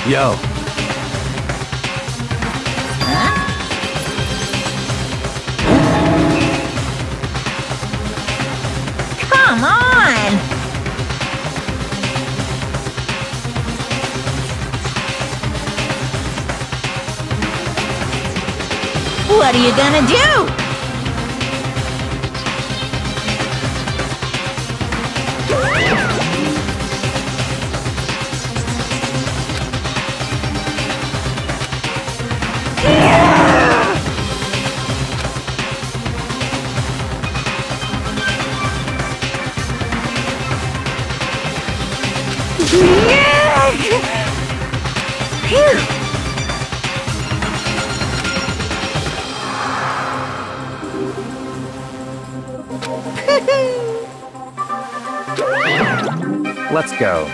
Yo. Come on! What are you gonna do? Let's go.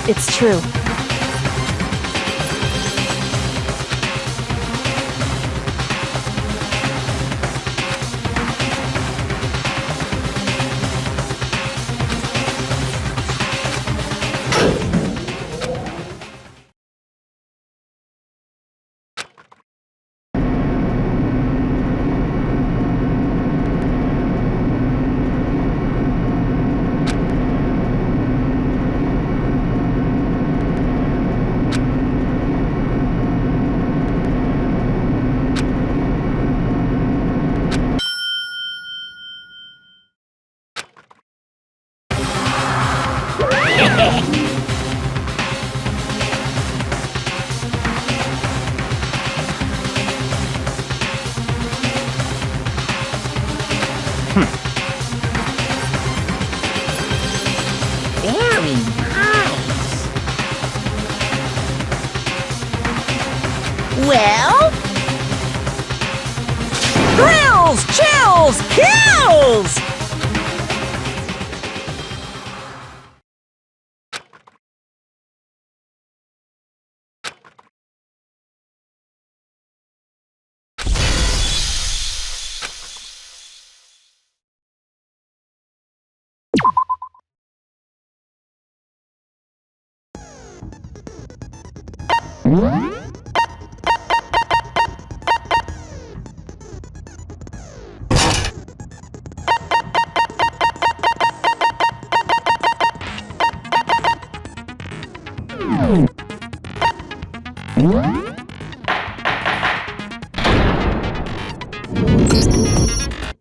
It's true. Very nice. Well? Thrills, chills, kills!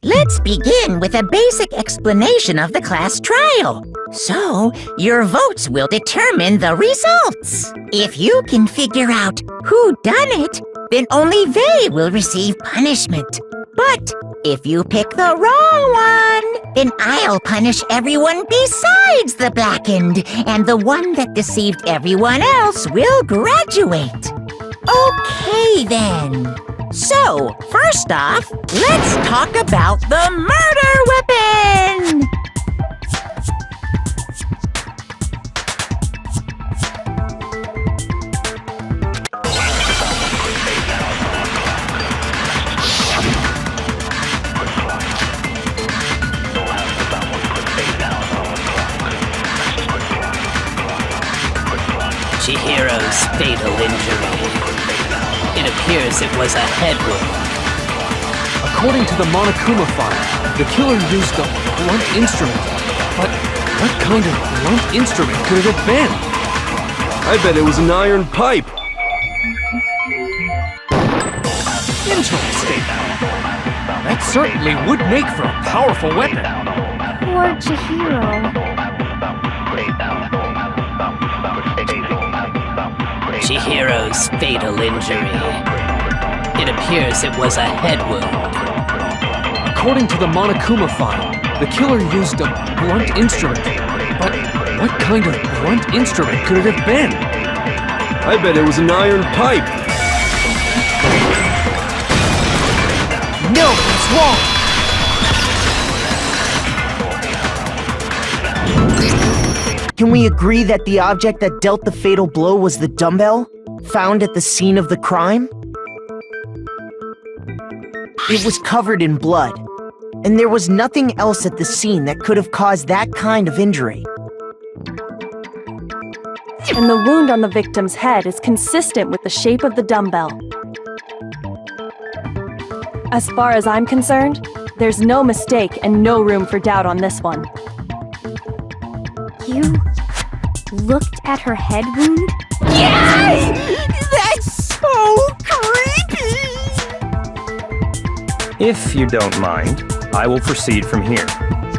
Let's begin with a basic explanation of the class trial. So, your votes will determine the results. If you can figure out who done it, then only they will receive punishment. But if you pick the wrong one, then I'll punish everyone besides the blackened, and the one that deceived everyone else will graduate. Okay, then. So, first off, let's talk about the murder weapon! Chihiro's fatal injury. It appears it was a head wound. According to the Monokuma file, the killer used a blunt instrument. But what kind of blunt instrument could it have been? I bet it was an iron pipe. Interesting. That certainly would make for a powerful weapon. Poor Chihiro. Chihiro's fatal injury. It appears it was a head wound. According to the Monokuma file, the killer used a blunt instrument. But what kind of blunt instrument could it have been? I bet it was an iron pipe. Something's wrong! Can we agree that the object that dealt the fatal blow was the dumbbell, found at the scene of the crime? It was covered in blood, and there was nothing else at the scene that could have caused that kind of injury. And the wound on the victim's head is consistent with the shape of the dumbbell. As far as I'm concerned, there's no mistake and no room for doubt on this one. You looked at her head wound? Yay! That's so creepy! If you don't mind, I will proceed from here.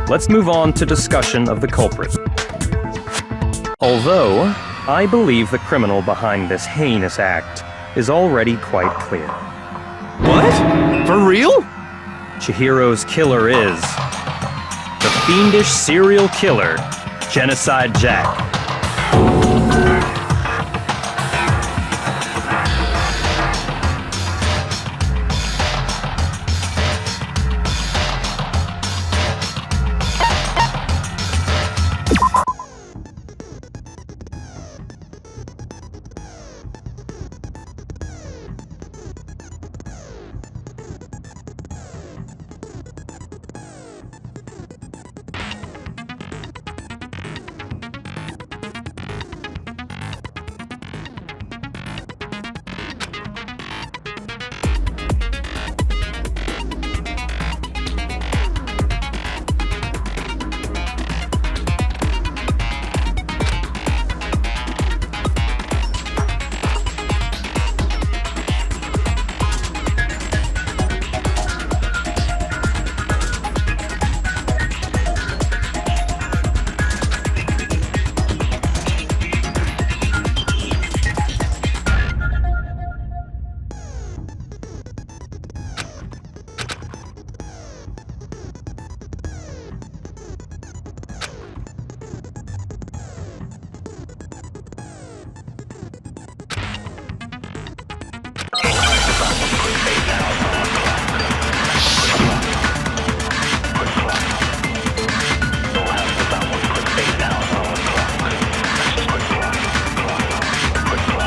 Let's move on to discussion of the culprit. Although, I believe the criminal behind this heinous act is already quite clear. What? For real? Chihiro's killer is the fiendish serial killer, Genocide Jack.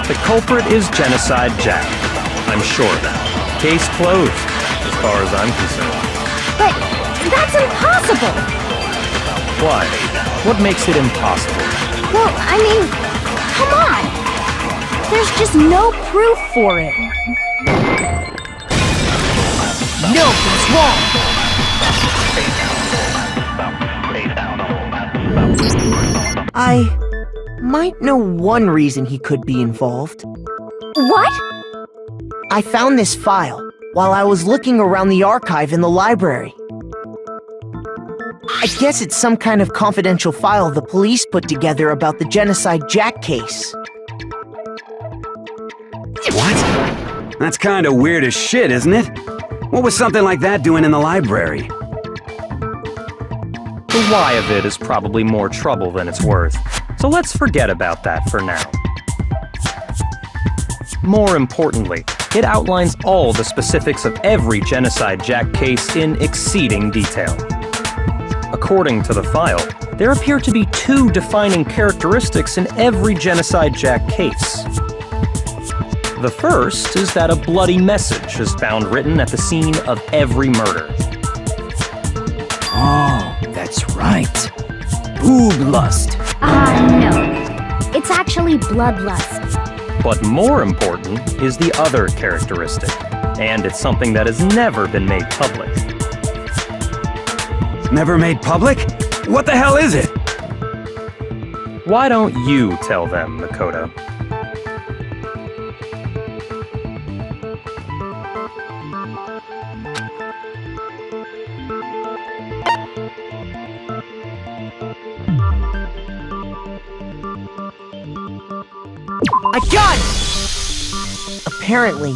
The culprit is Genocide Jack. I'm sure of that. Case closed, as far as I'm concerned. But that's impossible! Why? What makes it impossible? Well, I mean, come on! There's just no proof for it. Nothing's wrong! I might know one reason he could be involved. What? I found this file while I was looking around the archive in the library. I guess it's some kind of confidential file the police put together about the Genocide Jack case. What? That's kinda weird as shit, isn't it? What was something like that doing in the library? The why of it is probably more trouble than it's worth, so let's forget about that for now. More importantly, it outlines all the specifics of every Genocide Jack case in exceeding detail. According to the file, there appear to be two defining characteristics in every Genocide Jack case. The first is that a bloody message is found written at the scene of every murder. Oh, that's right. Boob lust. No. It's actually bloodlust. But more important is the other characteristic, and it's something that has never been made public. Never made public? What the hell is it? Why don't you tell them, Makoto? I got it! Apparently,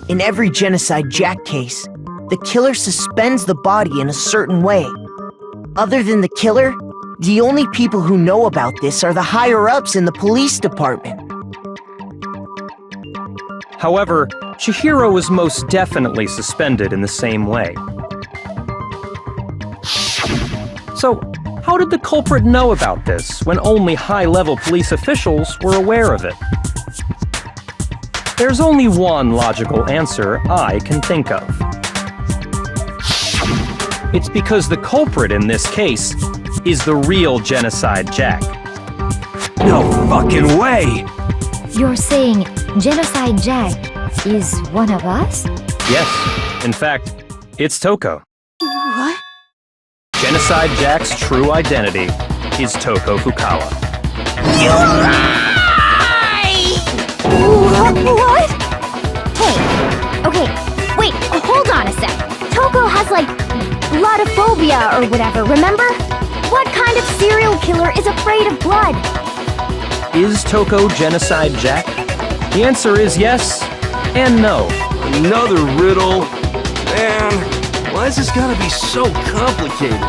in every Genocide Jack case, the killer suspends the body in a certain way. Other than the killer, the only people who know about this are the higher-ups in the police department. However, Chihiro was most definitely suspended in the same way. So, how did the culprit know about this when only high-level police officials were aware of it? There's only one logical answer I can think of. It's because the culprit in this case is the real Genocide Jack. No fucking way! You're saying Genocide Jack is one of us? Yes, in fact, it's Toko. What? Genocide Jack's true identity is Toko Fukawa. What? Hey, okay, wait, hold on a sec. Toko has like bloodophobia or whatever, remember? What kind of serial killer is afraid of blood? Is Toko Genocide Jack? The answer is yes and no. Another riddle. Man, why is this gotta be so complicated?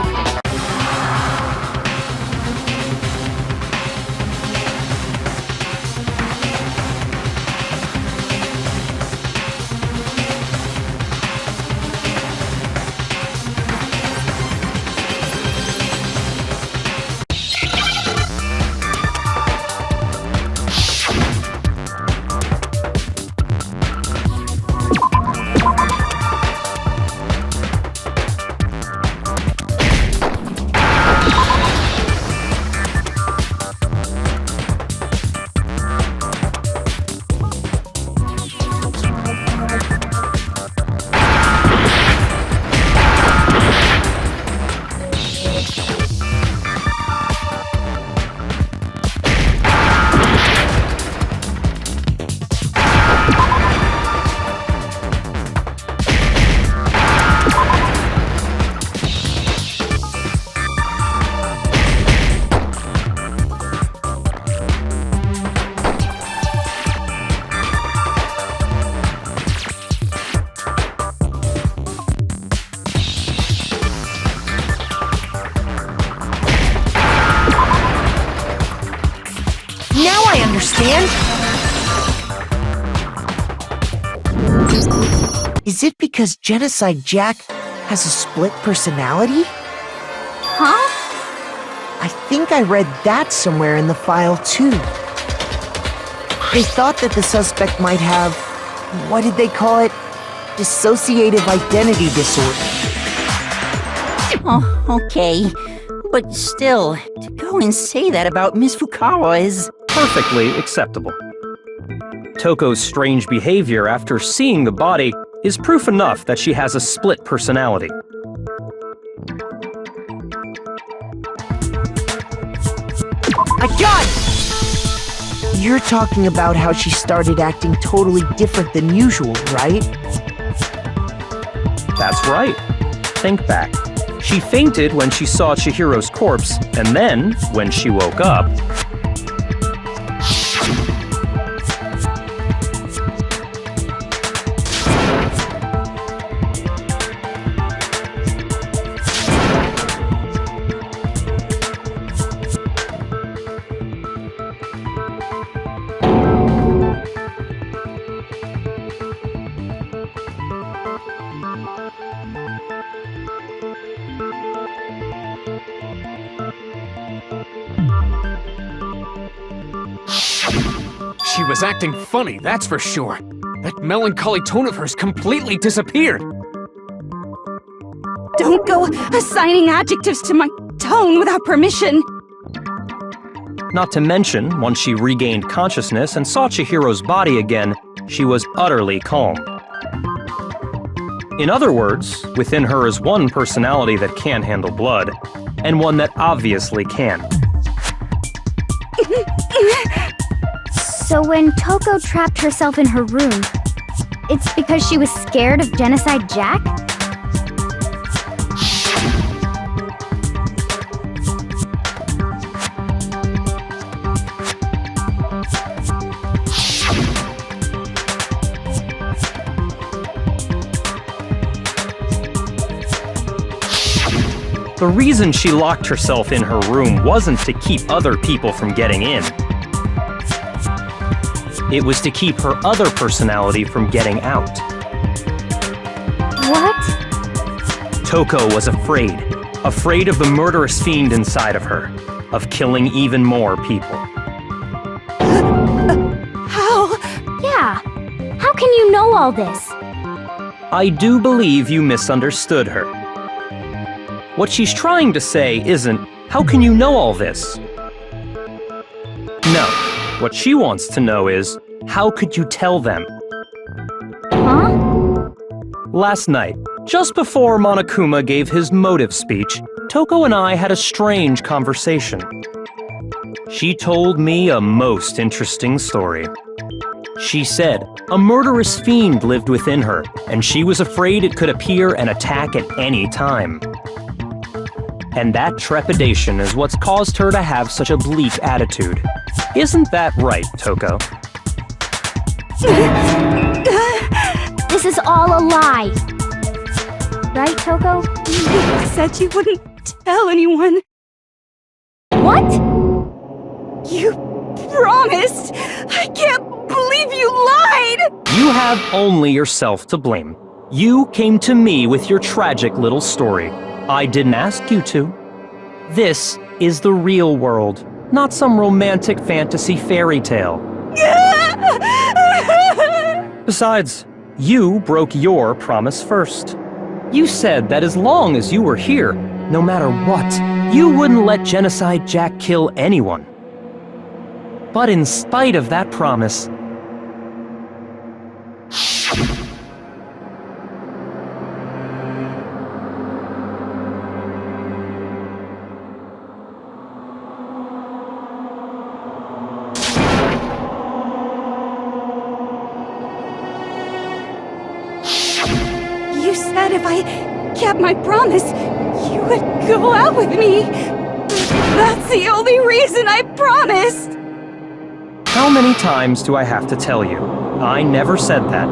Now I understand! Is it because Genocide Jack has a split personality? Huh? I think I read that somewhere in the file too. They thought that the suspect might have, what did they call it? Dissociative identity disorder. Oh, okay. But still, to go and say that about Miss Fukawa is... Perfectly acceptable. Toko's strange behavior after seeing the body is proof enough that she has a split personality. I got it! You're talking about how she started acting totally different than usual, right? That's right. Think back. She fainted when she saw Chihiro's corpse, and then, when she woke up... She was acting funny, that's for sure. That melancholy tone of hers completely disappeared. Don't go assigning adjectives to my tone without permission. Not to mention, once she regained consciousness and saw Chihiro's body again, she was utterly calm. In other words, within her is one personality that can handle blood, and one that obviously can't. So when Toko trapped herself in her room, it's because she was scared of Genocide Jack? The reason she locked herself in her room wasn't to keep other people from getting in. It was to keep her other personality from getting out. What? Toko was afraid. afraid of the murderous fiend inside of her, of killing even more people. How? Yeah. How can you know all this? I do believe you misunderstood her. What she's trying to say isn't, how can you know all this? No, what she wants to know is, how could you tell them? Huh? Last night, just before Monokuma gave his motive speech, Toko and I had a strange conversation. She told me a most interesting story. She said a murderous fiend lived within her, and she was afraid it could appear and attack at any time. And that trepidation is what's caused her to have such a bleak attitude. Isn't that right, Toko? This is all a lie. Right, Toko? You said you wouldn't tell anyone. What? You promised! I can't believe you lied! You have only yourself to blame. You came to me with your tragic little story. I didn't ask you to. This is the real world, not some romantic fantasy fairy tale. Besides, you broke your promise first. You said that as long as you were here, no matter what, you wouldn't let Genocide Jack kill anyone. But in spite of that promise, You said if I kept my promise, you would go out with me. That's the only reason I promised. how many times do I have to tell you? I never said that.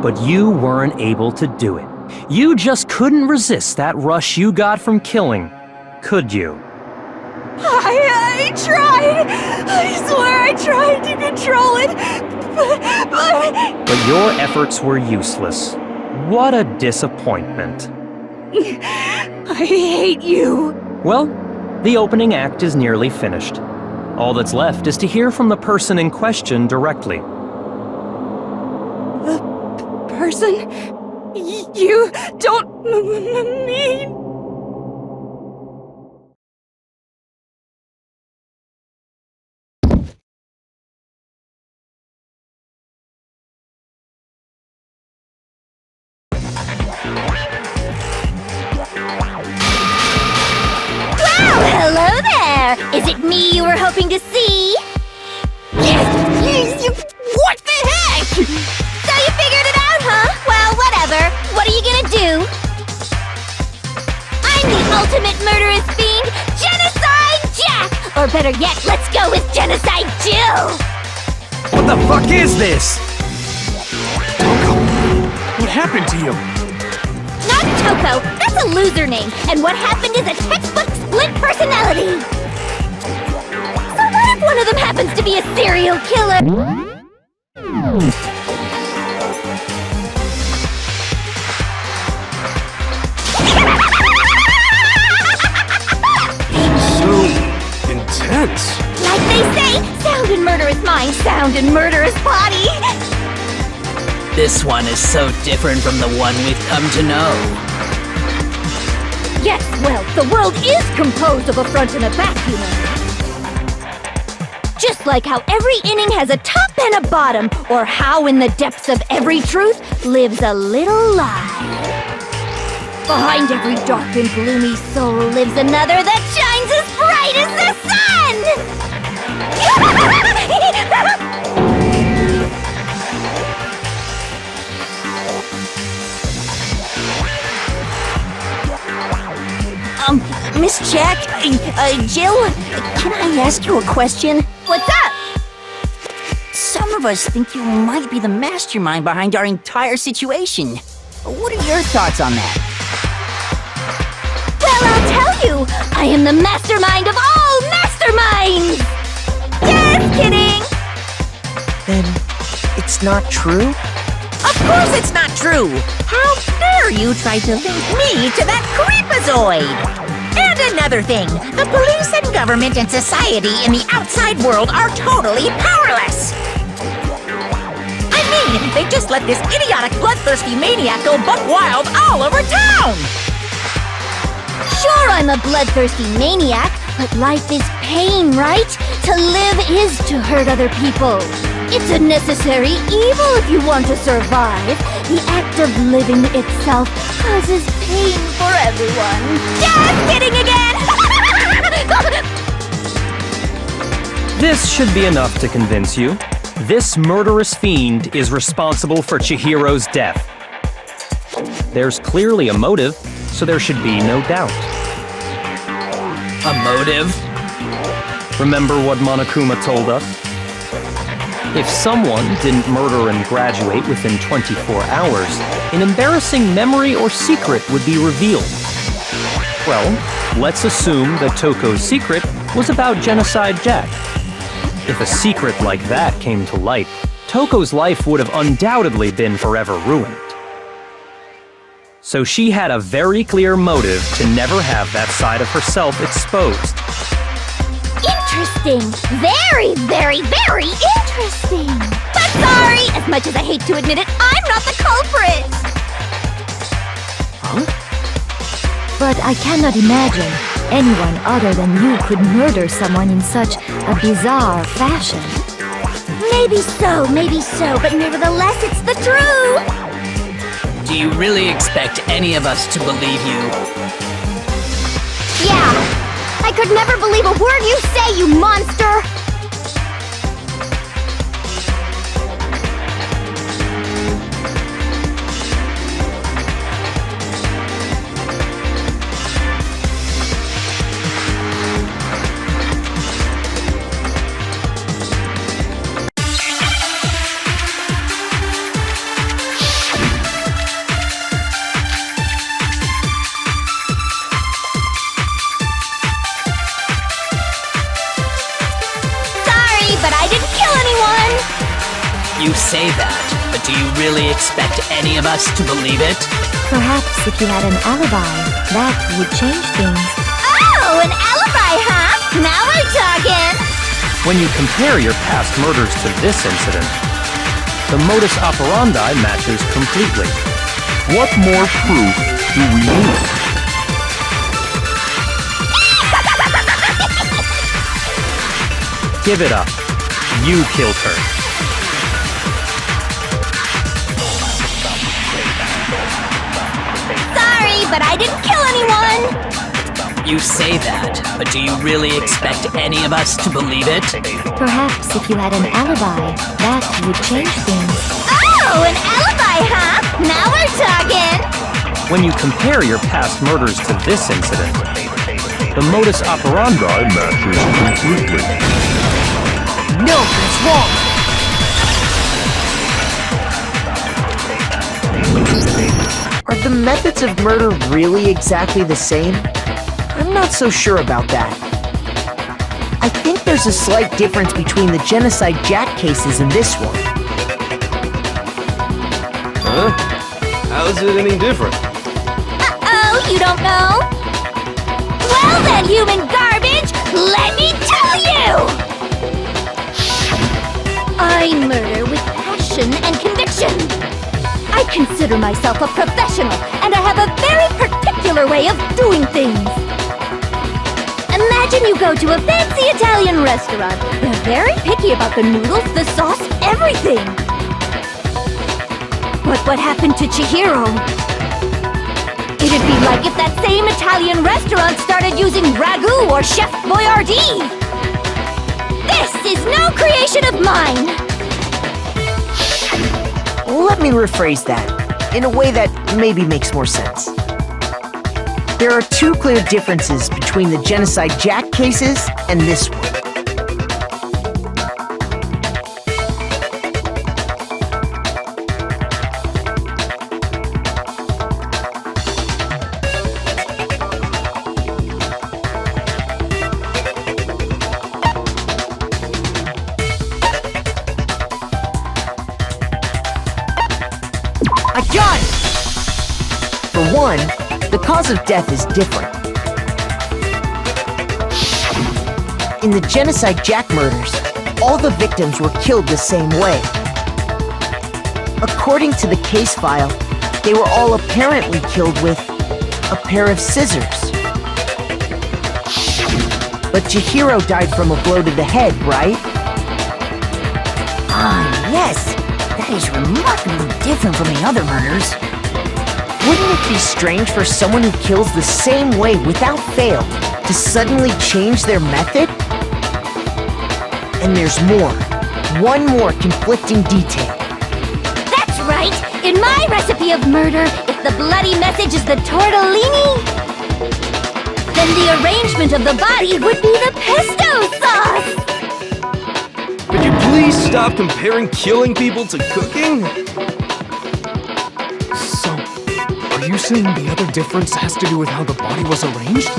But you weren't able to do it. You just couldn't resist that rush you got from killing, could you? I tried. I swear I tried to control it, but... But your efforts were useless. What a disappointment. I hate you. Well, the opening act is nearly finished. All that's left is to hear from the person in question directly. The person? You don't mean... Hello there! Is it me you were hoping to see? What the heck? So you figured it out, huh? Well, whatever. What are you gonna do? I'm the ultimate murderous fiend, Genocide Jack! Or better yet, let's go with Genocide Jill! What the fuck is this? Toko, what happened to you? Not Toko, that's a loser name, and what happened is a textbook split personality! So what if one of them happens to be a serial killer? So intense. Like they say, sound in murderous mind, sound in murderous body! This one is so different from the one we've come to know. Yes, well, the world is composed of a front and a back, you know. Just like how every inning has a top and a bottom, or how in the depths of every truth lives a little lie. Behind every dark and gloomy soul lives another that shines as bright as the sun! Miss Jack, Jill, can I ask you a question? What's up? Some of us think you might be the mastermind behind our entire situation. What are your thoughts on that? Well, I'll tell you! I am the mastermind of all masterminds! Just kidding! Then it's not true? Of course it's not true! How dare you try to link me to that creep Freakazoid! And another thing, the police and government and society in the outside world are totally powerless! I mean, they just let this idiotic, bloodthirsty maniac go buck wild all over town! Sure, I'm a bloodthirsty maniac, but life is pain, right? To live is to hurt other people. It's a necessary evil if you want to survive. The act of living itself causes pain for everyone. Just kidding again! This should be enough to convince you. This murderous fiend is responsible for Chihiro's death. There's clearly a motive, so there should be no doubt. A motive? Remember what Monokuma told us? If someone didn't murder and graduate within 24 hours, an embarrassing memory or secret would be revealed. Well, let's assume that Toko's secret was about Genocide Jack. If a secret like that came to light, Toko's life would have undoubtedly been forever ruined. So she had a very clear motive to never have that side of herself exposed. Interesting. Very, very, very interesting. But sorry, as much as I hate to admit it, I'm not the culprit. But I cannot imagine anyone other than you could murder someone in such a bizarre fashion. Maybe so, but nevertheless, it's the truth. Do you really expect any of us to believe you? Yeah. I could never believe a word you say, you monster! You say that, but do you really expect any of us to believe it? Perhaps if you had an alibi, that would change things. Oh, an alibi, huh? Now we're talking! When you compare your past murders to this incident, the modus operandi matches completely. What more proof do we need? Give it up. You killed her. But I didn't kill anyone! You say that, but do you really expect any of us to believe it? Perhaps if you had an alibi, that would change things. Oh, an alibi, huh? Now we're talking! When you compare your past murders to this incident, the modus operandi matches completely. No, that's wrong! Are the methods of murder really exactly the same? I'm not so sure about that. I think there's a slight difference between the Genocide Jack cases and this one. Huh? How's it any different? Uh-oh, you don't know? Well then, human garbage, let me tell you! I murder with passion and conviction. I consider myself a professional, and I have a very particular way of doing things. Imagine you go to a fancy Italian restaurant. They're very picky about the noodles, the sauce, everything. But what happened to Chihiro? It'd be like if that same Italian restaurant started using ragu or Chef Boyardee. This is no creation of mine. Let me rephrase that, in a way that maybe makes more sense. There are two clear differences between the Genocide Jack cases and this one. I got it! For one, the cause of death is different. In the Genocide Jack murders, all the victims were killed the same way. According to the case file, they were all apparently killed with a pair of scissors. But Chihiro died from a blow to the head, right? Ah, yes. That is remarkably different from the other murders. Wouldn't it be strange for someone who kills the same way without fail to suddenly change their method? And there's more. One more conflicting detail. That's right! In my recipe of murder, if the bloody message is the tortellini, then the arrangement of the body would be the pesto sauce! Could you please stop comparing killing people to cooking? So, are you saying the other difference has to do with how the body was arranged?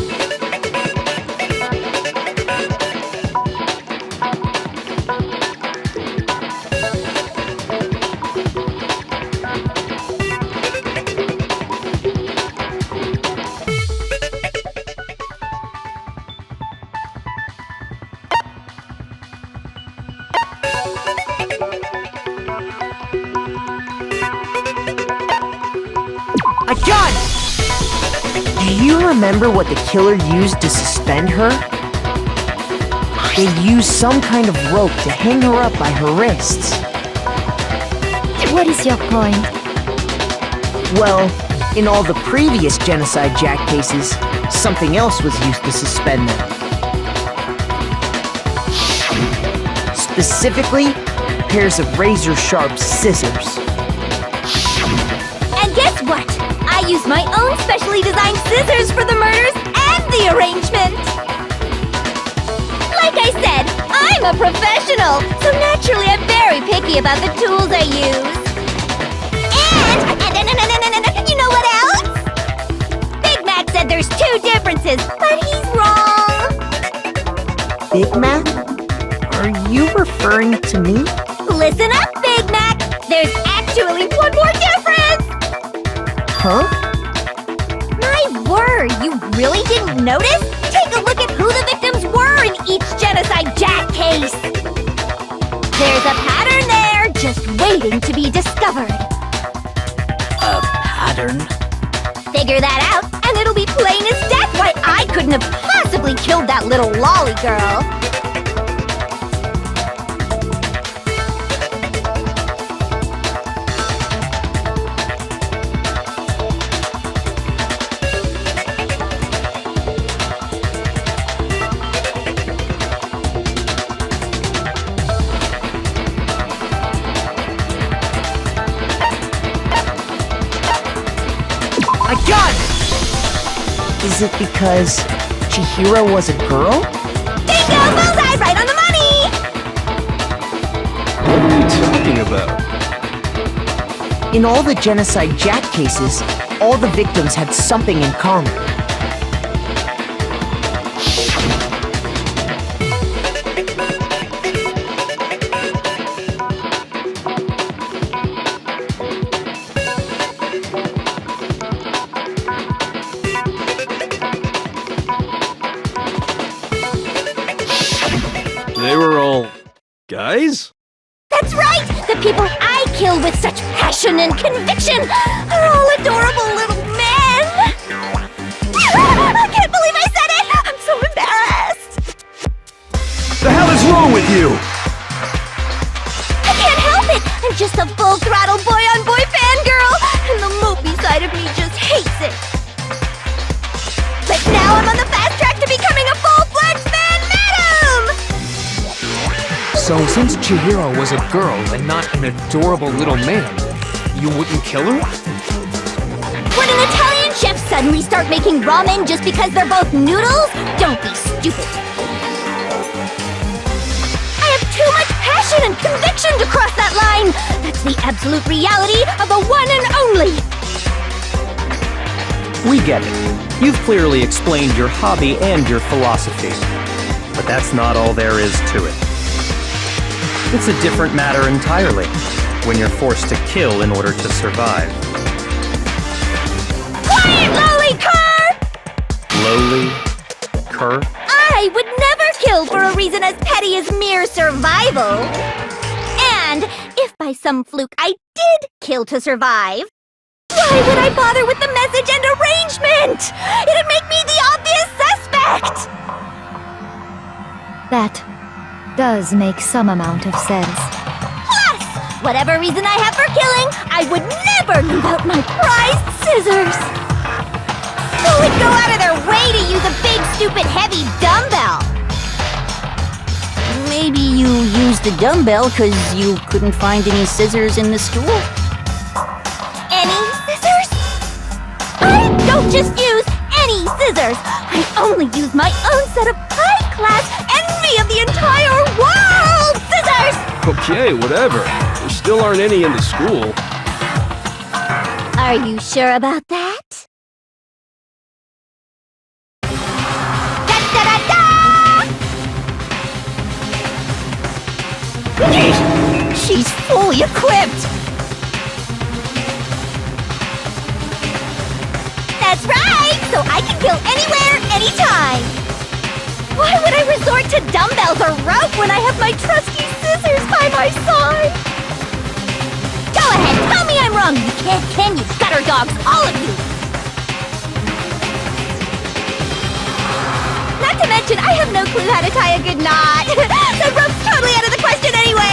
I got it! Do you remember what the killer used to suspend her? They used some kind of rope to hang her up by her wrists. What is your point? Well, in all the previous Genocide Jack cases, something else was used to suspend them. Specifically, pairs of razor-sharp scissors. And guess what? I used my own specially designed scissors for the murders and the arrangement! Like I said, I'm a professional, so naturally I'm very picky about the tools I use. And you know what else? Big Mac said there's two differences, but he's wrong! Big Mac? Are you referring to me? Listen up, Big Mac! There's actually one more difference! Huh? My word, you really didn't notice? Take a look at who the victims were in each Genocide Jack case! There's a pattern there, just waiting to be discovered. A pattern? Figure that out, and it'll be plain as death why I couldn't have possibly killed that little lolly girl. I got it! Is it because Chihiro was a girl? Bingo! Bullseye! Right on the money! What are you talking about? In all the Genocide Jack cases, all the victims had something in common. They were all guys? That's right! The people I kill with such passion and conviction are all adorable little men! I can't believe I said it! I'm so embarrassed! The hell is wrong with you? I can't help it! I'm just a full-throttle boy-on-boy fangirl, and the mopey side of me just hates it! But now I'm on the fast track to becoming a full-fledged fan madam! So since Chihiro was a girl and not an adorable little man, you wouldn't kill her? Would an Italian chef suddenly start making ramen just because they're both noodles? Don't be stupid. I have too much passion and conviction to cross that line. That's the absolute reality of the one and only. We get it. You've clearly explained your hobby and your philosophy. But that's not all there is to it. It's a different matter entirely, when you're forced to kill in order to survive. Quiet, lolicon! isn't as petty as mere survival. And if by some fluke I did kill to survive, why would I bother with the message and arrangement? It'd make me the obvious suspect! That does make some amount of sense. Plus, whatever reason I have for killing, I would never leave out my prized scissors. Who would go out of their way to use a big, stupid, heavy dumbbell? Maybe you used the dumbbell because you couldn't find any scissors in the store? Any scissors? I don't just use any scissors. I only use my own set of high-class, envy of the entire world scissors! Okay, whatever. There still aren't any in the school. Are you sure about that? She's fully equipped! That's right! So I can kill anywhere, anytime! Why would I resort to dumbbells or rope when I have my trusty scissors by my side? Go ahead, tell me I'm wrong, you can you gutter dogs, all of you! Not to mention, I have no clue how to tie a good knot! The rope's totally out of the question anyway!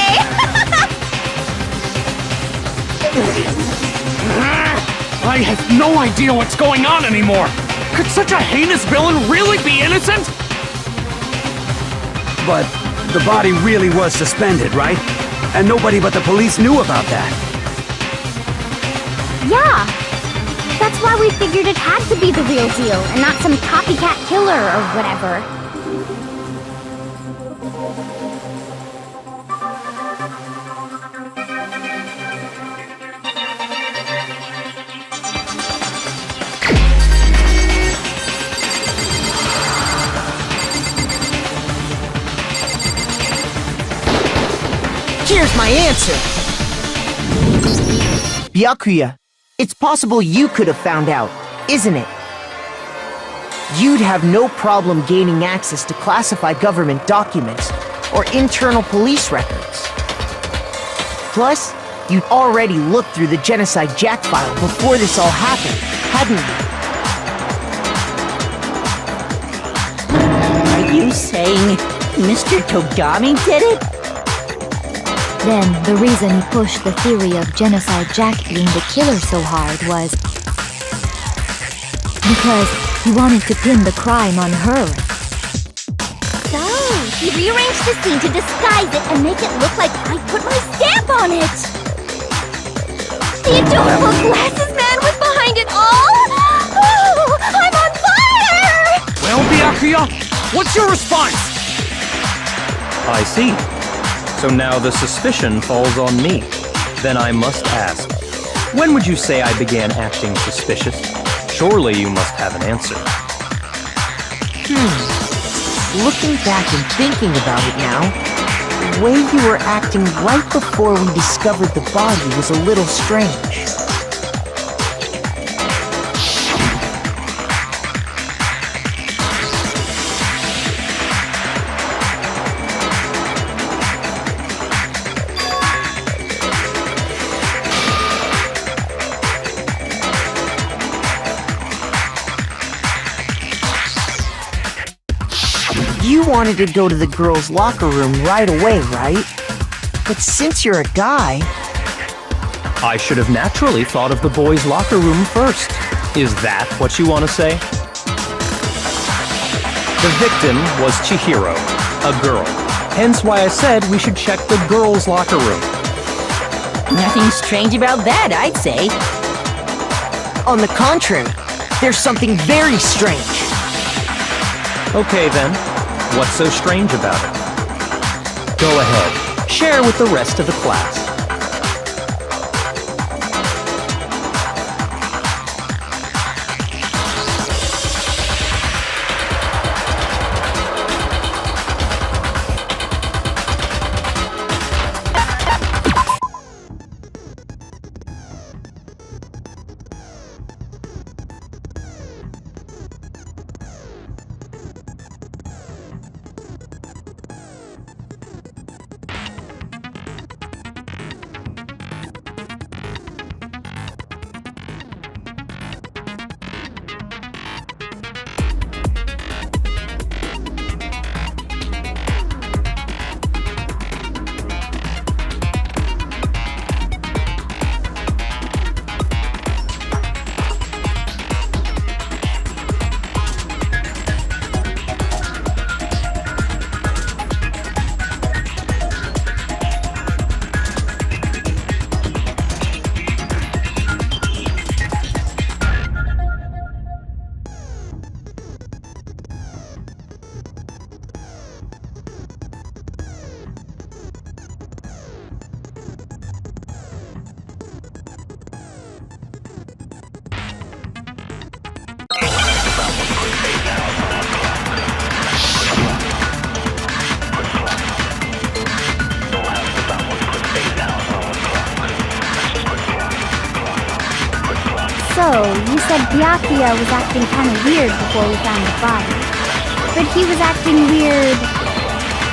I have no idea what's going on anymore! Could such a heinous villain really be innocent? But the body really was suspended, right? And nobody but the police knew about that. Yeah! That's why we figured it had to be the real deal, and not some copycat killer or whatever. Here's my answer! Byakuya, it's possible you could have found out, isn't it? You'd have no problem gaining access to classified government documents or internal police records. Plus, you'd already looked through the Genocide Jack file before this all happened, hadn't you? Are you saying Mr. Togami did it? Then, the reason he pushed the theory of Genocide Jack being the killer so hard was because he wanted to pin the crime on her. So, he rearranged the scene to disguise it and make it look like I put my stamp on it! The adorable glasses man was behind it all! Oh, I'm on fire! Well, Byakuya, what's your response? I see. So now the suspicion falls on me. Then I must ask, when would you say I began acting suspicious? Surely you must have an answer. Looking back and thinking about it now, the way you were acting right before we discovered the body was a little strange. You wanted to go to the girls' locker room right away, right? But since you're a guy... I should have naturally thought of the boys' locker room first. Is that what you want to say? The victim was Chihiro, a girl. Hence why I said we should check the girls' locker room. Nothing strange about that, I'd say. On the contrary, there's something very strange. Okay then. What's so strange about it? Go ahead, share with the rest of the class. you said Byakuya was acting kind of weird before we found the body. But he was acting weird...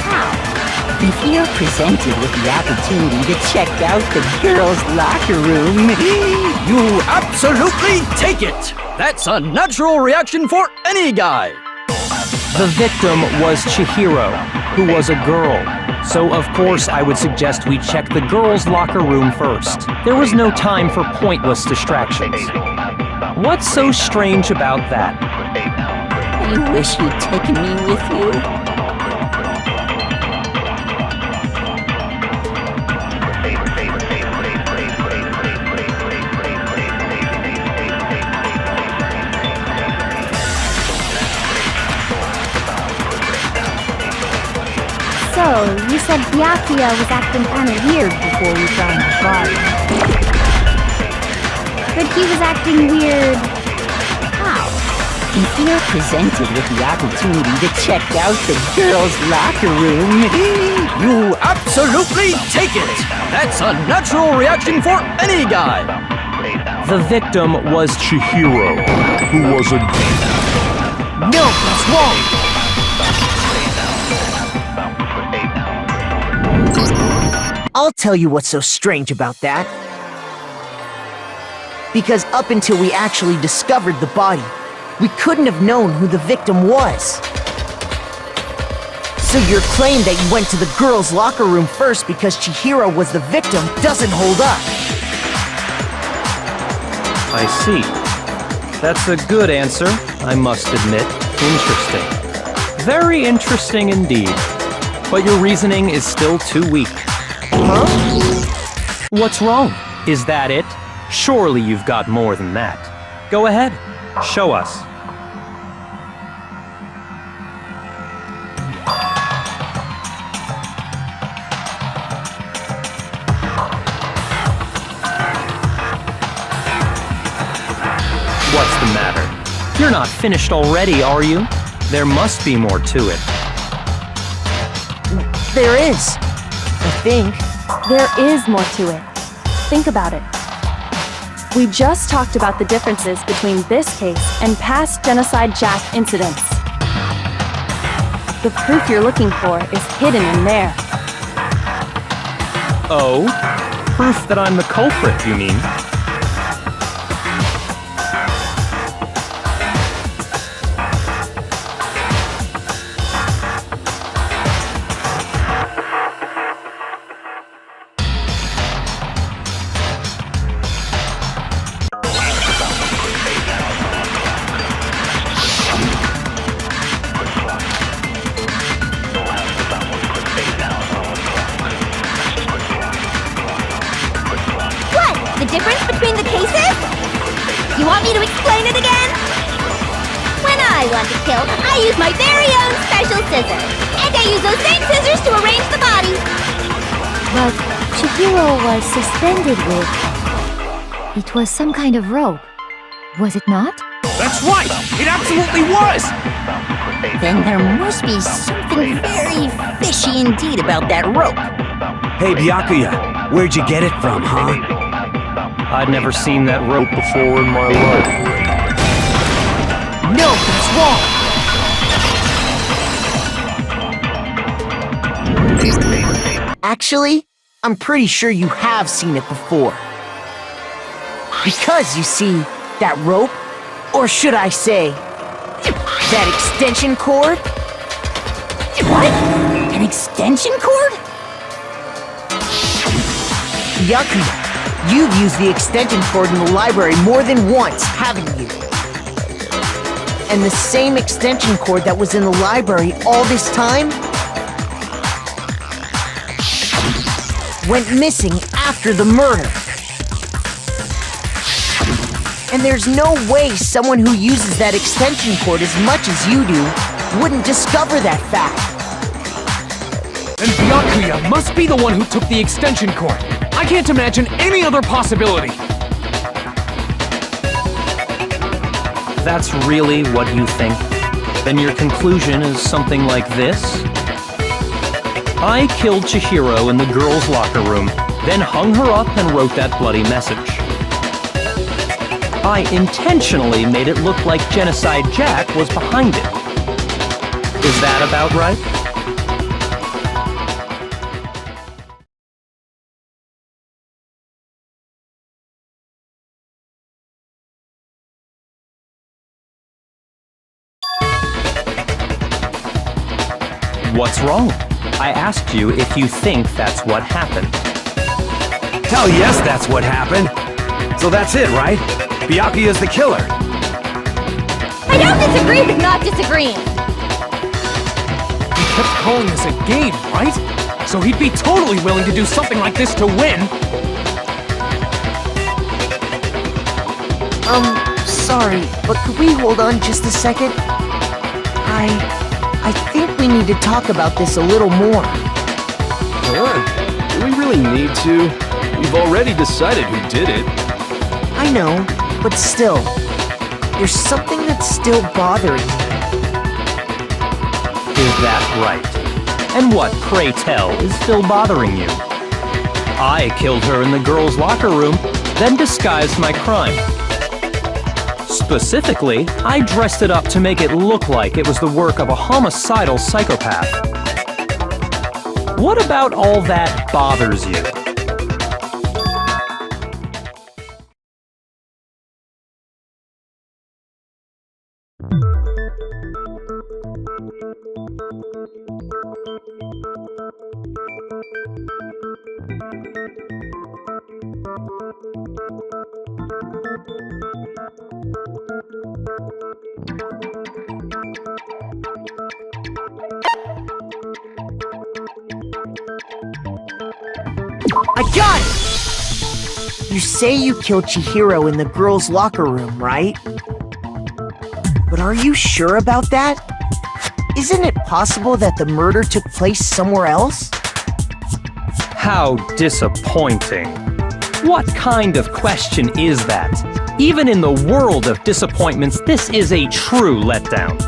how? If you're presented with the opportunity to check out the girls' locker room, You absolutely take it! That's a natural reaction for any guy! The victim was Chihiro, who was a girl. So of course I would suggest we check the girls' locker room first. There was no time for pointless distractions. What's so strange about that? you wish you'd taken me with you. So, you said Byakuya was acting kind of weird before we found the body. But he was acting weird... how? If you're presented with the opportunity to check out the girls' locker room, You absolutely take it! That's a natural reaction for any guy! The victim was Chihiro, who was a... No, that's wrong! I'll tell you what's so strange about that. Because up until we actually discovered the body, we couldn't have known who the victim was. So your claim that you went to the girls' locker room first because Chihiro was the victim doesn't hold up. I see. That's a good answer, I must admit. Interesting. Very interesting indeed. But your reasoning is still too weak. Huh? What's wrong? Is that it? Surely you've got more than that. Go ahead. Show us. What's the matter? You're not finished already, are you? There must be more to it. There is. I think. There is more to it. Think about it. We just talked about the differences between this case and past Genocide Jack incidents. The proof you're looking for is hidden in there. Oh? Proof that I'm the culprit, you mean? The difference between the cases? You want me to explain it again? When I want to kill, I use my very own special scissors. And I use those same scissors to arrange the body. But Chihiro was suspended with... It was some kind of rope. Was it not? That's right! It absolutely was! Then there must be something very fishy indeed about that rope. Hey, Byakuya, where'd you get it from, huh? I'd never seen that rope before in my life. No, that's wrong! Actually, I'm pretty sure you have seen it before. Because, you see, that rope, or should I say, that extension cord? What? An extension cord? Byakuya, you've used the extension cord in the library more than once, haven't you? And the same extension cord that was in the library all this time went missing after the murder. And there's no way someone who uses that extension cord as much as you do wouldn't discover that fact. And Byakuya must be the one who took the extension cord. I can't imagine any other possibility. That's really what you think? Then your conclusion is something like this? I killed Chihiro in the girls' locker room, then hung her up and wrote that bloody message. I intentionally made it look like Genocide Jack was behind it. Is that about right? What's wrong? I asked you if you think that's what happened. Hell yes, that's what happened. So that's it, right? Byakuya is the killer. I don't disagree with not disagreeing. He kept calling this a game, right? So he'd be totally willing to do something like this to win. Sorry, but could we hold on just a second? I think we need to talk about this a little more. Do we really need to? We've already decided who did it. I know, but still, there's something that's still bothering me. Is that right? And what, pray tell, is still bothering you? I killed her in the girls' locker room, then disguised my crime. Specifically, I dressed it up to make it look like it was the work of a homicidal psychopath. What about all that bothers you? I got it! You say you killed Chihiro in the girls' locker room, right? But are you sure about that? Isn't it possible that the murder took place somewhere else? How disappointing. What kind of question is that? Even in the world of disappointments, this is a true letdown.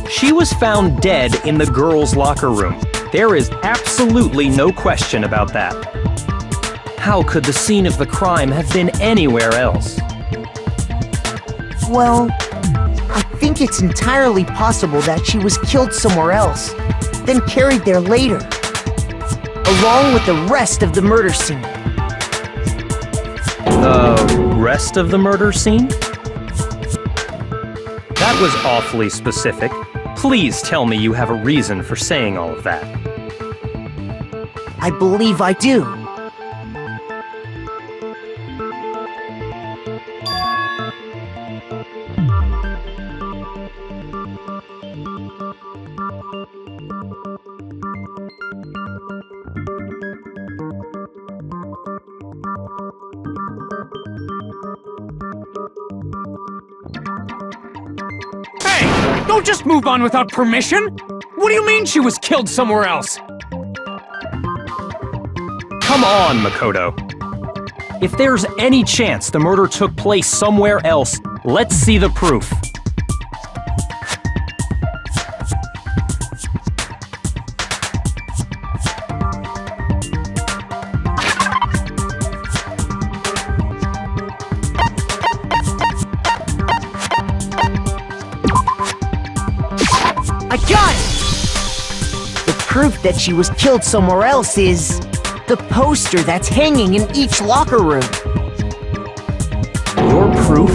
She was found dead in the girls' locker room. There is absolutely no question about that. How could the scene of the crime have been anywhere else? Well, I think it's entirely possible that she was killed somewhere else, then carried there later, along with the rest of the murder scene. The rest of the murder scene? That was awfully specific. Please tell me you have a reason for saying all of that. I believe I do. Don't just move on without permission! What do you mean she was killed somewhere else? Come on, Makoto. If there's any chance the murder took place somewhere else, let's see the proof. I got it! The proof that she was killed somewhere else is the poster that's hanging in each locker room. Your proof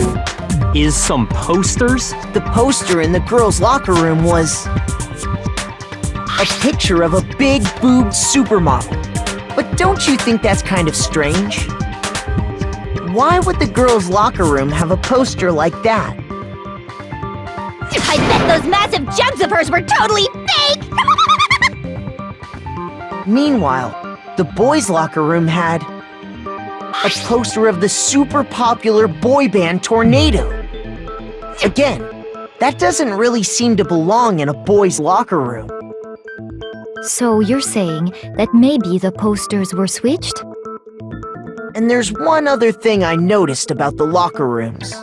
is some posters? The poster in the girls' locker room was a picture of a big-boobed supermodel. But don't you think that's kind of strange? Why would the girls' locker room have a poster like that? I bet those massive jugs of hers were totally fake! Meanwhile, the boys' locker room had a poster of the super popular boy band Tornado. Again, that doesn't really seem to belong in a boys' locker room. So you're saying that maybe the posters were switched? And there's one other thing I noticed about the locker rooms.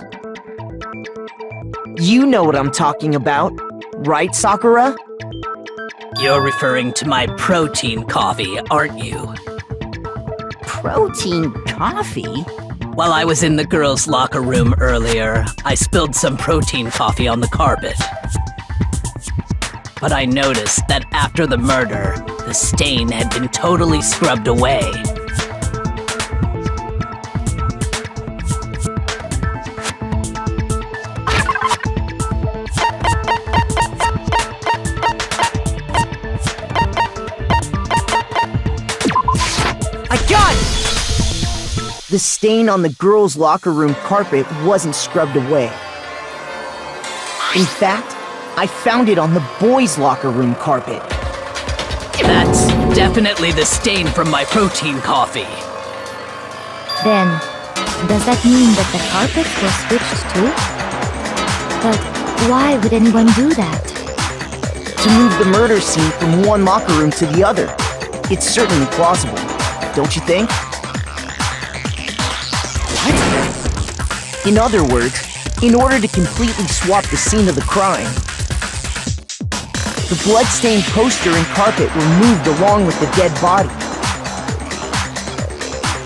You know what I'm talking about, right, Sakura? You're referring to my protein coffee, aren't you? Protein coffee? While I was in the girls' locker room earlier, I spilled some protein coffee on the carpet. But I noticed that after the murder, the stain had been totally scrubbed away. I got it! The stain on the girls' locker room carpet wasn't scrubbed away. In fact, I found it on the boys' locker room carpet. That's definitely the stain from my protein coffee. Then, does that mean that the carpets were switched too? But why would anyone do that? To move the murder scene from one locker room to the other. It's certainly plausible, don't you think? What? In other words, in order to completely swap the scene of the crime, the blood-stained poster and carpet were moved along with the dead body.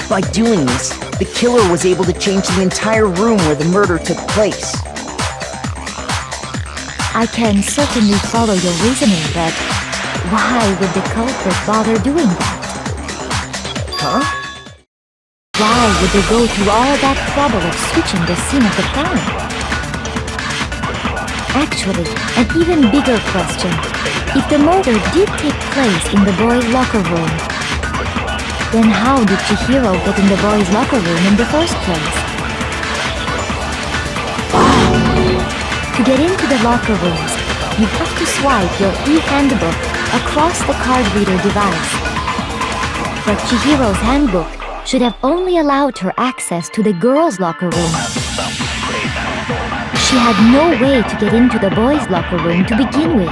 By doing this, the killer was able to change the entire room where the murder took place. I can certainly follow your reasoning, but why would the culprit bother doing that? Huh? Why would they go through all that trouble of switching the scene of the crime? Actually, an even bigger question. If the murder did take place in the boys' locker room, then how did Chihiro get in the boys' locker room in the first place? To get into the locker rooms, you have to swipe your e-handbook across the card reader device. But Chihiro's handbook should have only allowed her access to the girls' locker room. She had no way to get into the boys' locker room to begin with.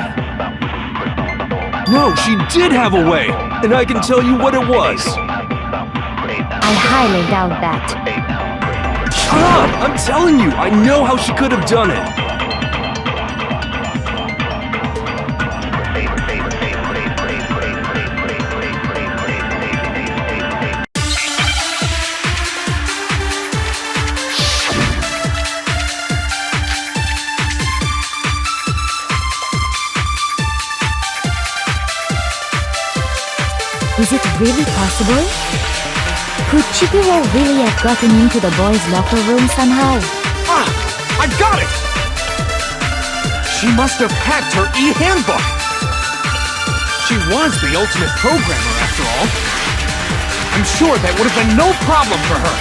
No, she did have a way, and I can tell you what it was. I highly doubt that. Shut up! I'm telling you, I know how she could have done it. Is it really possible? Could Chihiro really have gotten into the boys' locker room somehow? Ah! I got it! She must have hacked her e-handbook! She was the ultimate programmer, after all. I'm sure that would have been no problem for her.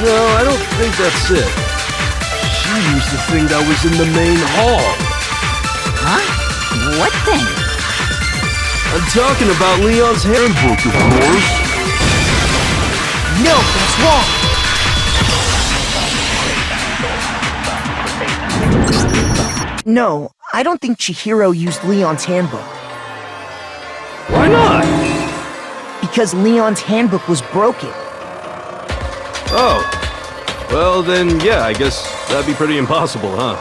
No, I don't think that's it. She used the thing that was in the main hall. Huh? What thing? I'm talking about Leon's handbook, of course. No, that's wrong! No, I don't think Chihiro used Leon's handbook. Why not? Because Leon's handbook was broken. Oh. Well, then, yeah, I guess that'd be pretty impossible, huh?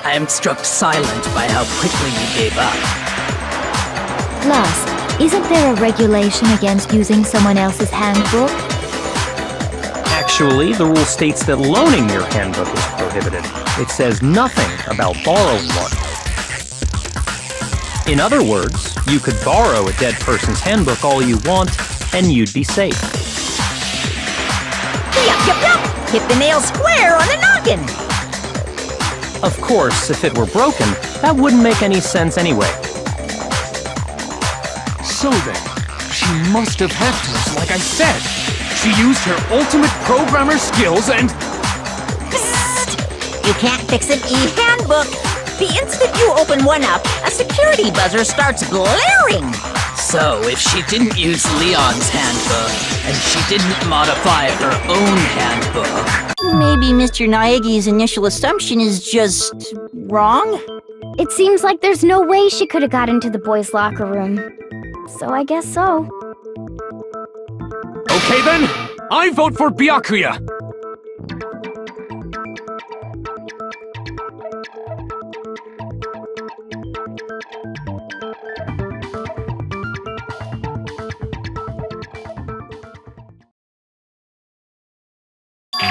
I am struck silent by how quickly you gave up. Plus, isn't there a regulation against using someone else's handbook? Actually, the rule states that loaning your handbook is prohibited. It says nothing about borrowing one. In other words, you could borrow a dead person's handbook all you want, and you'd be safe. Yup. Hit the nail square on the noggin. Of course, if it were broken, that wouldn't make any sense anyway. So then, she must have hacked hers, like I said. She used her ultimate programmer skills and... Psst! You can't fix an e-handbook. The instant you open one up, a security buzzer starts blaring. So, if she didn't use Leon's handbook, and she didn't modify her own handbook... Maybe Mr. Naegi's initial assumption is just wrong? It seems like there's no way she could have got into the boys' locker room. So I guess so. Okay then, I vote for Byakuya!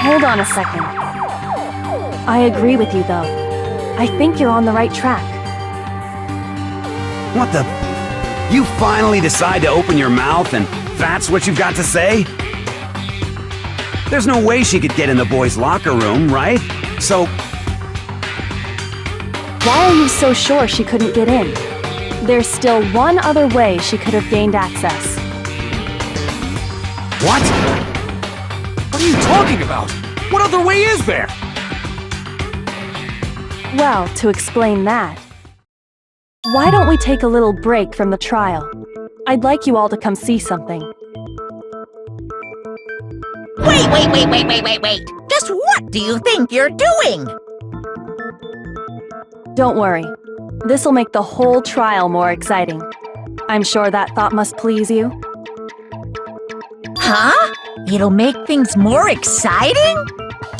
Hold on a second. I agree with you, though. I think you're on the right track. What the? You finally decide to open your mouth and that's what you've got to say? There's no way she could get in the boys' locker room, right? So... Why are you so sure she couldn't get in? There's still one other way she could have gained access. What? What are you talking about? What other way is there? Well, to explain that, why don't we take a little break from the trial? I'd like you all to come see something. Wait! Just what do you think you're doing? Don't worry. This'll make the whole trial more exciting. I'm sure that thought must please you. Huh? It'll make things more exciting?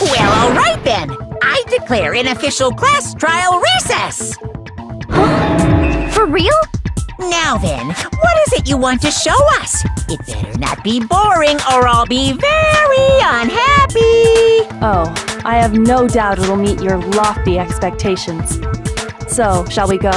Well, alright then. I declare an official class trial recess! For real? Now then, what is it you want to show us? It better not be boring or I'll be very unhappy! Oh, I have no doubt it'll meet your lofty expectations. So, shall we go?